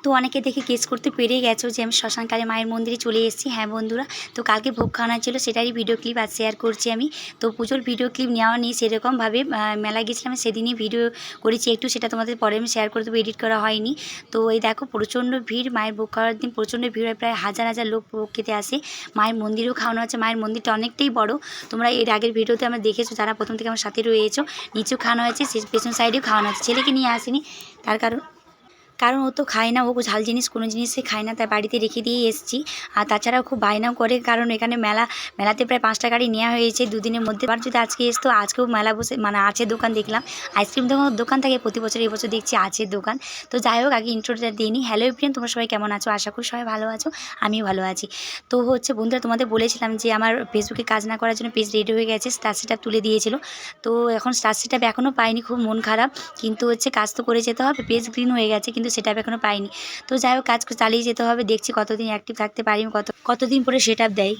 তো অনেকে দেখে গেস করতে পেরে গেছো যে আমি শ্মশানকালী মায়ের মন্দিরে চলে এসেছি। হ্যাঁ বন্ধুরা, তো কালকে ভোগ খাওয়ানো ছিল, সেটারই ভিডিও ক্লিপ আজ শেয়ার করছি আমি। তো পুজোর ভিডিও ক্লিপ নেওয়া নিয়ে সেরকমভাবে মেলা গেছিলাম, সেদিনই ভিডিও করেছি একটু, সেটা তোমাদের পরে আমি শেয়ার করে দেবো, এডিট করা হয়নি। তো এই দেখো প্রচণ্ড ভিড়, মায়ের ভোগ খাওয়ার দিন প্রচণ্ড ভিড় হয়, প্রায় হাজার হাজার লোক ভোগ খেতে আসে। মায়ের মন্দিরেও খাওয়ানো হচ্ছে, মায়ের মন্দিরটা অনেকটাই বড়, তোমরা এর আগের ভিডিওতে আমরা দেখেছো যারা প্রথম থেকে আমার সাথে রয়েছো। নিচেও খাওয়ানো হয়েছে, পেছন সাইডেও খাওয়ানো হচ্ছে। ছেলেকে নিয়ে আসেনি, তার কারণ ও তো খায় না, ও ঝাল জিনিস কোনো জিনিসই খায় না, তাই বাড়িতে রেখে দিয়েই এসেছি। আর তাছাড়াও খুব বায়নাও করে, কারণ এখানে মেলাতে প্রায় 5টা গাড়ি নেওয়া হয়েছে দুদিনের মধ্যে। আবার যদি আজকে এসতো, আজকেও মেলা বসে মানে আছে দোকান দেখলাম, আইসক্রিম দোকান থাকে প্রতি বছর, এবছর দেখছি আছে দোকান। তো যাই হোক, আগে ইন্ট্রোটা দিয়ে নিই। হ্যালো এভরিওয়ান, তোমরা সবাই কেমন আছো? আশা করি সবাই ভালো আছো, আমিও ভালো আছি। তো হচ্ছে বন্ধুরা, তোমাদের বলেছিলাম যে আমার ফেসবুকে কাজ না করার জন্য পেজ রেডি হয়ে গেছে, স্টার সেটআপ তুলে দিয়েছিল। তো এখন স্টার সেটআপ এখনও পাইনি, খুব মন খারাপ, কিন্তু হচ্ছে কাজ তো করে যেতে হবে। পেজ গ্রিন হয়ে গেছে কিন্তু সেটআপ এখনও পাইনি। তো যাই হোক, কাজ চালিয়ে যেতে হবে, দেখছি কতদিন অ্যাক্টিভ থাকতে পারি, কতদিন পরে সেটআপ দেয়।